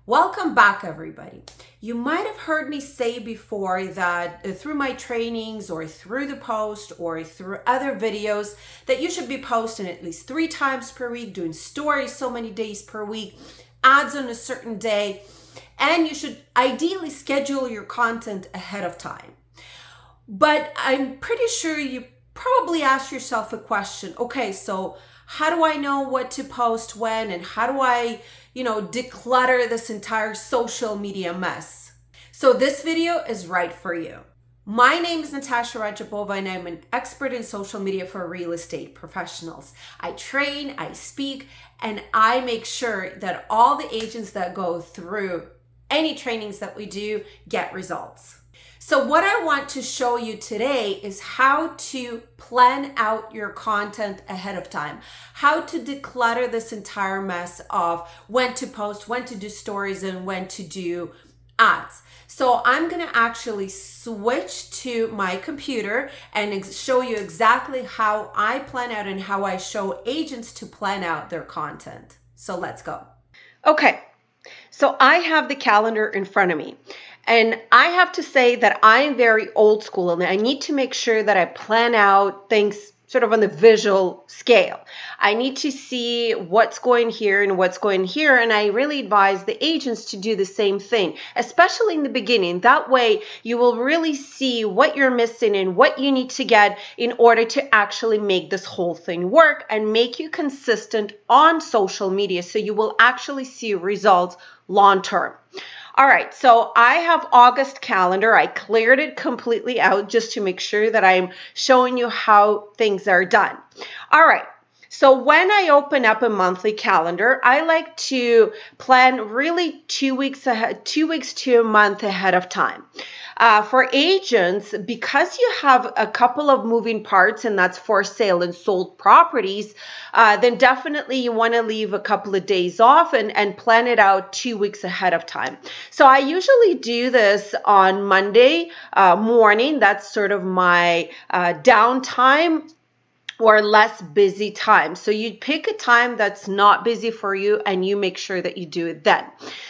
Welcome back, everybody. You might have heard me say before that through my trainings or through the post or through other videos that you should be posting at least 3 times per week, doing stories so many days per week, ads on a certain day, and you should ideally schedule your content ahead of time. But I'm pretty sure you probably asked yourself a question. Okay, so how do I know what to post when, and how do I, declutter this entire social media mess? So this video is right for you. My name is Natasha Rajabova, and I'm an expert in social media for real estate professionals. I train, I speak, and I make sure that all the agents that go through any trainings that we do get results. So what I want to show you today is how to plan out your content ahead of time, how to declutter this entire mess of when to post, when to do stories, and when to do ads. So I'm going to actually switch to my computer and show you exactly how I plan out and how I show agents to plan out their content. So let's go. Okay, so I have the calendar in front of me. And I have to say that I'm very old school, and I need to make sure that I plan out things sort of on the visual scale. I need to see what's going here and what's going here, and I really advise the agents to do the same thing, especially in the beginning. That way you will really see what you're missing and what you need to get in order to actually make this whole thing work and make you consistent on social media, so you will actually see results long term. All right, so I have August calendar. I cleared it completely out just to make sure that I'm showing you how things are done. All right, so when I open up a monthly calendar, I like to plan really 2 weeks ahead, 2 weeks to a month ahead of time. For agents, because you have a couple of moving parts, and that's for sale and sold properties, then definitely you want to leave a couple of days off and plan it out 2 weeks ahead of time. So I usually do this on Monday morning. That's sort of my downtime or less busy time. So you pick a time that's not busy for you and you make sure that you do it then.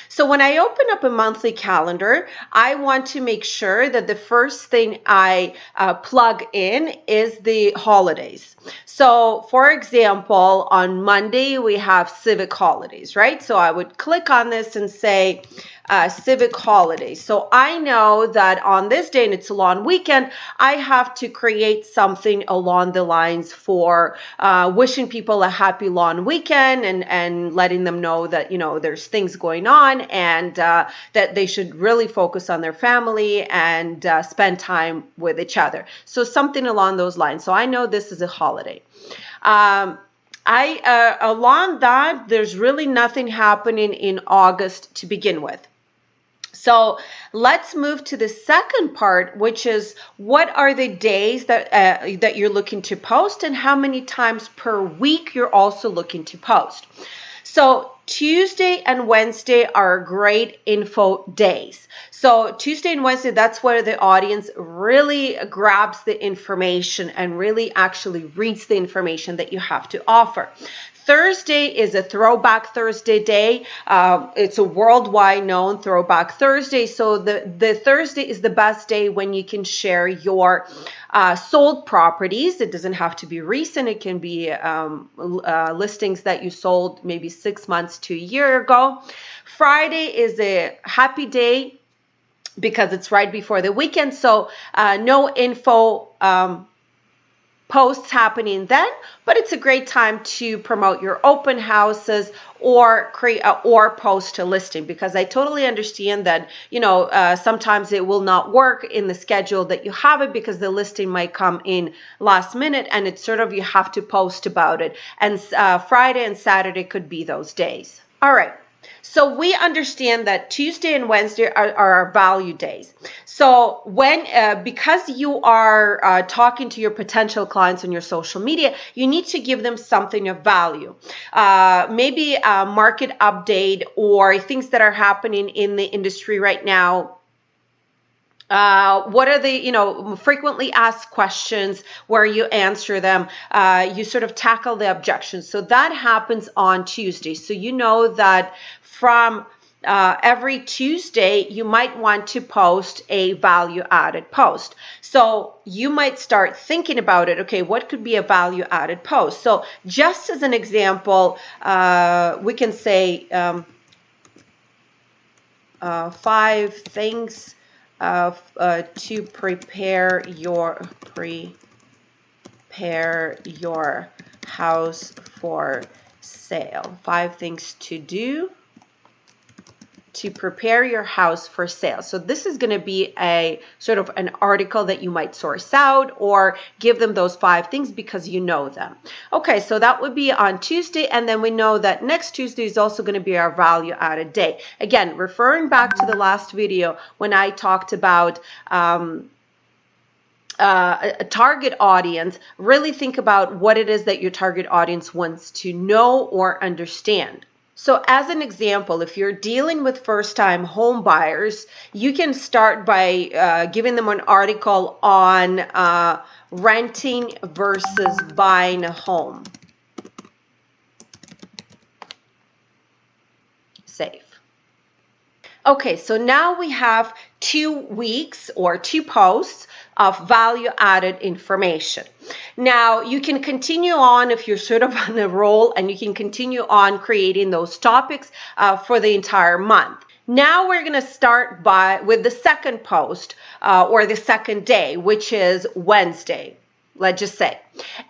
So when I open up a monthly calendar, I want to make sure that the first thing I plug in is the holidays. So for example, on Monday, we have civic holidays, right? So I would click on this and say, civic holidays. So I know that on this day, and it's a long weekend, I have to create something along the lines for wishing people a happy long weekend and letting them know that, there's things going on and that they should really focus on their family and spend time with each other. So something along those lines. So I know this is a holiday. Along that, there's really nothing happening in August to begin with. So let's move to the second part, which is what are the days that you're looking to post and how many times per week you're also looking to post. So Tuesday and Wednesday are great info days. So Tuesday and Wednesday, that's where the audience really grabs the information and really actually reads the information that you have to offer. Thursday is a Throwback Thursday day. It's a worldwide known Throwback Thursday. So the Thursday is the best day when you can share your sold properties. It doesn't have to be recent. It can be listings that you sold maybe 6 months to a year ago. Friday is a happy day because it's right before the weekend. So no info posts happening then, but it's a great time to promote your open houses or create or post a listing, because I totally understand that sometimes it will not work in the schedule that you have it because the listing might come in last minute and it's sort of you have to post about it, and Friday and Saturday could be those days. All right. So we understand that Tuesday and Wednesday are our value days. So because you are talking to your potential clients on your social media, you need to give them something of value. Maybe a market update or things that are happening in the industry right now. What are the frequently asked questions where you answer them, you sort of tackle the objections. So that happens on Tuesday. So you know that from every Tuesday, you might want to post a value-added post. So you might start thinking about it. Okay, what could be a value-added post? So just as an example, we can say 5 things to prepare your house for sale. 5 things to do to prepare your house for sale. So this is going to be a sort of an article that you might source out or give them those 5 things because you know them. Okay, so that would be on Tuesday, and then we know that next Tuesday is also going to be our value added day. Again, referring back to the last video when I talked about a target audience, really think about what it is that your target audience wants to know or understand. So as an example, if you're dealing with first-time home buyers, you can start by giving them an article on renting versus buying a home. Safe. Okay, so now we have 2 weeks or 2 posts of value-added information. Now, you can continue on if you're sort of on a roll, and you can continue on creating those topics for the entire month. Now we're going to start with the second post or the second day, which is Wednesday, let's just say.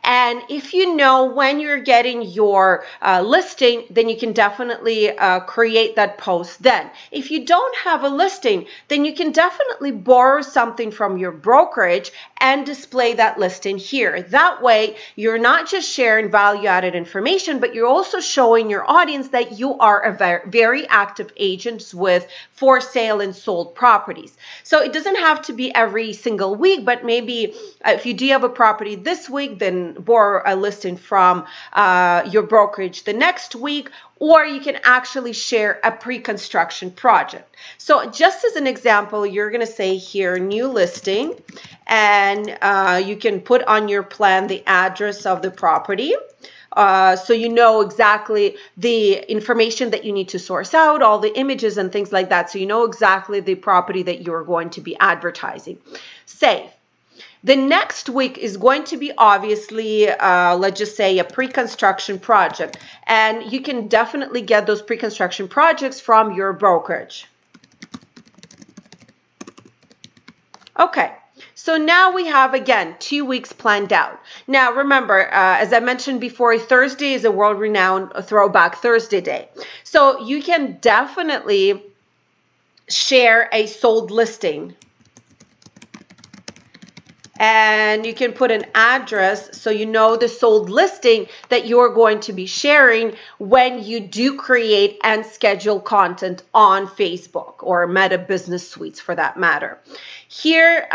And if you know when you're getting your listing, then you can definitely create that post then. If you don't have a listing, then you can definitely borrow something from your brokerage and display that listing here. That way, you're not just sharing value-added information, but you're also showing your audience that you are a very active agent with for sale and sold properties. So it doesn't have to be every single week, but maybe if you do have a property this week, then borrow a listing from your brokerage the next week, or you can actually share a pre-construction project. So just as an example, you're going to say here, new listing, and you can put on your plan the address of the property. So you know exactly the information that you need to source out, all the images and things like that. So you know exactly the property that you're going to be advertising. Save. The next week is going to be obviously, let's just say, a pre-construction project. And you can definitely get those pre-construction projects from your brokerage. Okay. So now we have, again, 2 weeks planned out. Now, remember, as I mentioned before, Thursday is a world-renowned Throwback Thursday day. So you can definitely share a sold listing. And you can put an address so you know the sold listing that you're going to be sharing when you do create and schedule content on Facebook or Meta Business Suites for that matter. Here,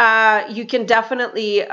you can definitely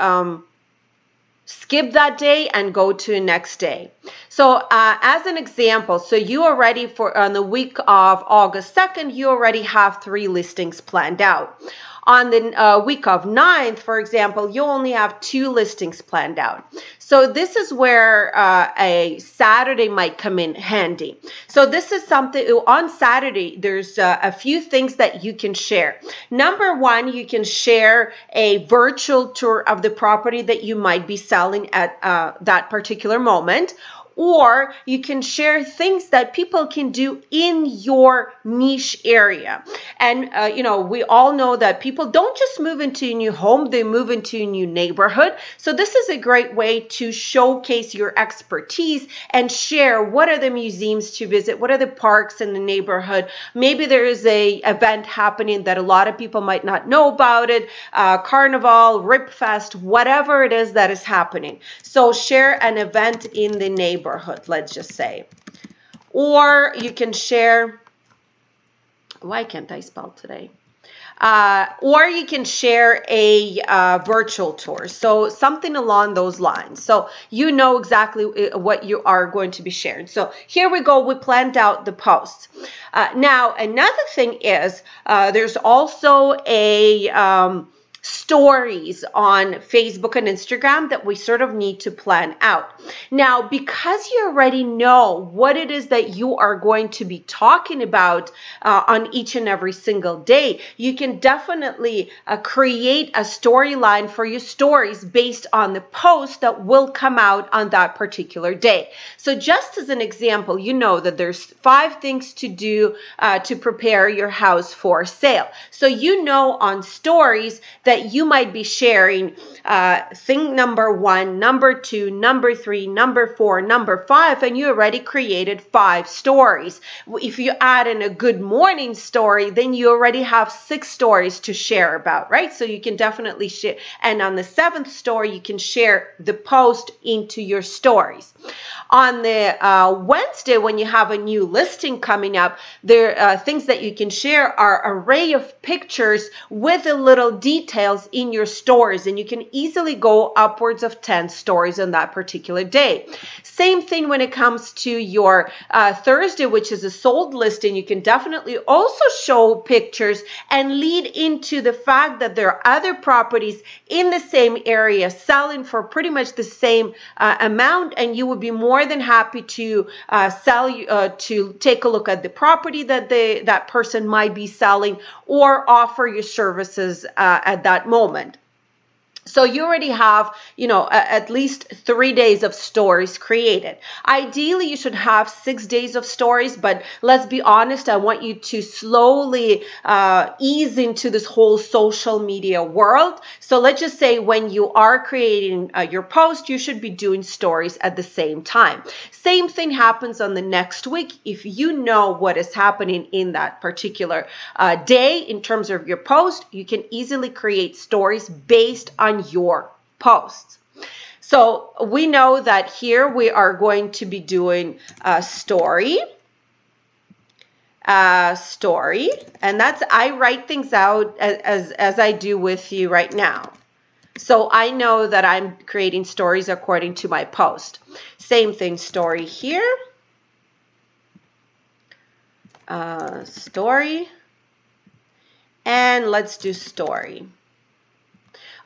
skip that day and go to the next day. So as an example, so you already on the week of August 2nd, you already have 3 listings planned out. On the week of 9th, for example, you only have 2 listings planned out. So this is where a Saturday might come in handy. So this is something, on Saturday, there's a few things that you can share. Number 1, you can share a virtual tour of the property that you might be selling at that particular moment. Or you can share things that people can do in your niche area. And, you know, we all know that people don't just move into a new home, they move into a new neighborhood. So this is a great way to showcase your expertise and share what are the museums to visit, what are the parks in the neighborhood. Maybe there is a event happening that a lot of people might not know about it, Carnival, Rip Fest, whatever it is that is happening. So share an event in the neighborhood, let's just say. Or you can share, why can't I spell today? Or you can share a virtual tour. So something along those lines. So you know exactly what you are going to be sharing. So here we go. We planned out the posts. Now, another thing is there's also a stories on Facebook and Instagram that we sort of need to plan out. Now, because you already know what it is that you are going to be talking about on each and every single day, you can definitely create a storyline for your stories based on the post that will come out on that particular day. So just as an example, you know that there's 5 things to do to prepare your house for sale. So you know on stories that you might be sharing thing number 1, number 2, number 3, number 4, number 5, and you already created 5 stories. If you add in a good morning story, then you already have 6 stories to share about, right? So you can definitely share. And on the 7th story, you can share the post into your stories. On the Wednesday, when you have a new listing coming up, there things that you can share are an array of pictures with the little details in your stories, and you can easily go upwards of 10 stories on that particular day. Same thing when it comes to your Thursday, which is a sold listing. You can definitely also show pictures and lead into the fact that there are other properties in the same area selling for pretty much the same amount, and you would be more than happy to to take a look at the property that that person might be selling, or offer your services at that moment. So you already have, at least 3 days of stories created. Ideally, you should have 6 days of stories, but let's be honest, I want you to slowly ease into this whole social media world. So let's just say when you are creating your post, you should be doing stories at the same time. Same thing happens on the next week. If you know what is happening in that particular day in terms of your post, you can easily create stories based on your posts. So we know that here we are going to be doing a story, and that's, I write things out as I do with you right now. So I know that I'm creating stories according to my post. Same thing, story here, story, and let's do story.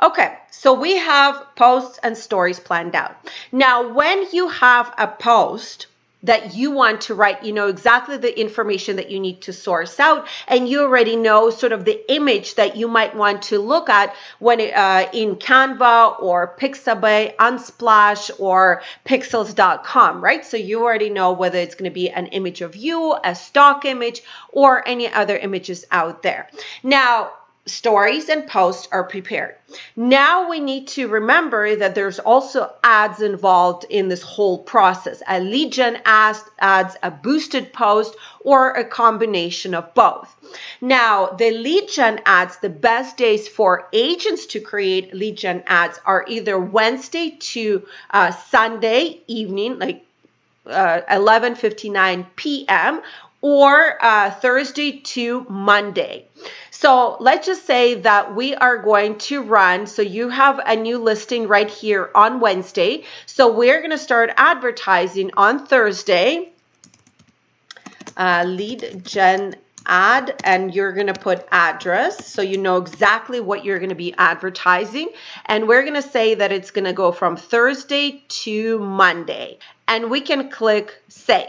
Okay, so we have posts and stories planned out. Now, when you have a post that you want to write, you know exactly the information that you need to source out, and you already know sort of the image that you might want to look at when in Canva or Pixabay, Unsplash, or Pexels.com, right? So you already know whether it's going to be an image of you, a stock image, or any other images out there. Now, stories and posts are prepared. Now we need to remember that there's also ads involved in this whole process. A lead gen ads, a boosted post, or a combination of both. Now, the lead gen ads, the best days for agents to create lead gen ads are either Wednesday to Sunday evening, like 11:59 p.m., or Thursday to Monday. So let's just say that we are going to run, so you have a new listing right here on Wednesday. So we're going to start advertising on Thursday, lead gen ad, and you're going to put address so you know exactly what you're going to be advertising. And we're going to say that it's going to go from Thursday to Monday, and we can click save.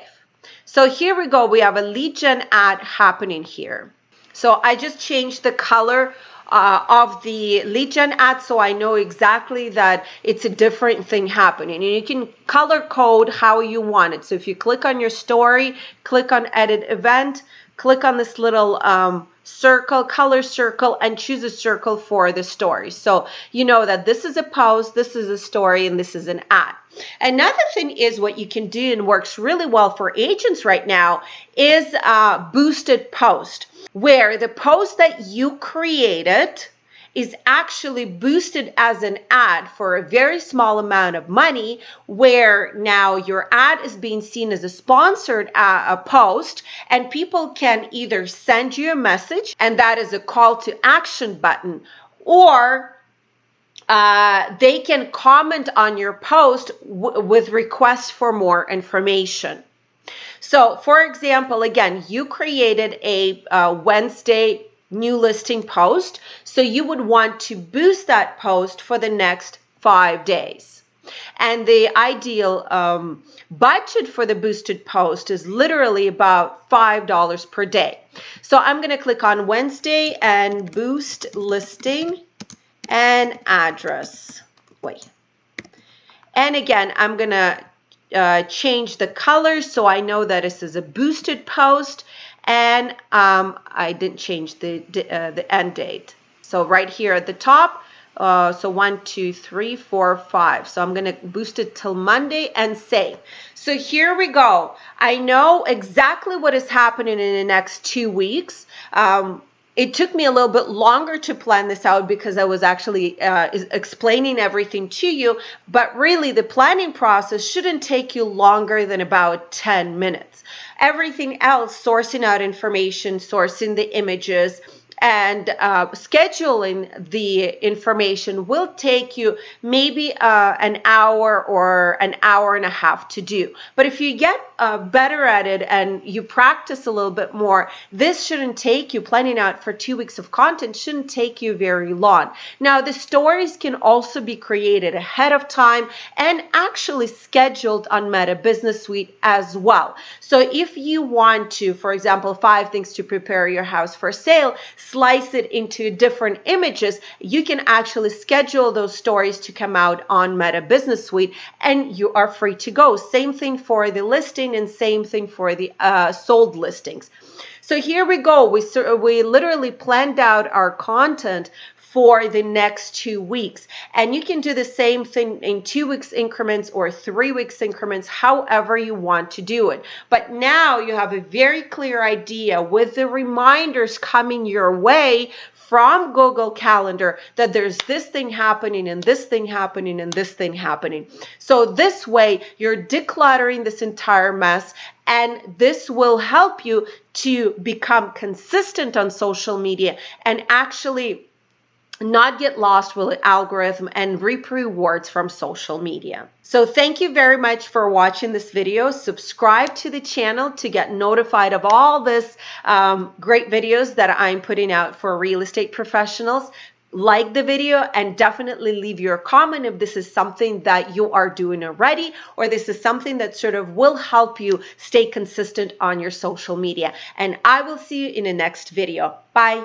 So here we go. We have a lead gen ad happening here. So I just changed the color of the lead gen ad so I know exactly that it's a different thing happening. And you can color code how you want it. So if you click on your story, click on edit event, click on this little circle, color circle, and choose a circle for the story. So you know that this is a post, this is a story, and this is an ad. Another thing is what you can do and works really well for agents right now is a boosted post, where the post that you created is actually boosted as an ad for a very small amount of money, where now your ad is being seen as a sponsored post, and people can either send you a message, and that is a call to action button, or they can comment on your post with requests for more information. So for example, again, you created a Wednesday new listing post. So you would want to boost that post for the next 5 days. And the ideal budget for the boosted post is literally about $5 per day. So I'm going to click on Wednesday and boost listing and address. Wait. And again, I'm going to change the colors so I know that this is a boosted post. And I didn't change the end date. So right here at the top, so 1, 2, 3, 4, 5. So I'm going to boost it till Monday and save. So here we go. I know exactly what is happening in the next 2 weeks. It took me a little bit longer to plan this out because I was actually explaining everything to you. But really, the planning process shouldn't take you longer than about 10 minutes. Everything else, sourcing out information, sourcing the images, and scheduling the information will take you maybe an hour or an hour and a half to do. But if you get better at it and you practice a little bit more, this shouldn't take you, planning out for 2 weeks of content shouldn't take you very long. Now, the stories can also be created ahead of time and actually scheduled on Meta Business Suite as well. So if you want to, for example, 5 things to prepare your house for sale, slice it into different images, you can actually schedule those stories to come out on Meta Business Suite and you are free to go. Same thing for the listing and same thing for the sold listings. So here we go. We literally planned out our content for the next 2 weeks. And you can do the same thing in 2 weeks increments or 3 weeks increments, however you want to do it. But now you have a very clear idea with the reminders coming your way from Google Calendar that there's this thing happening and this thing happening and this thing happening. So this way you're decluttering this entire mess, and this will help you to become consistent on social media and actually not get lost with the algorithm and reap rewards from social media. So thank you very much for watching this video. Subscribe to the channel to get notified of all this great videos that I'm putting out for real estate professionals. Like the video and definitely leave your comment if this is something that you are doing already or this is something that sort of will help you stay consistent on your social media. And I will see you in the next video. Bye.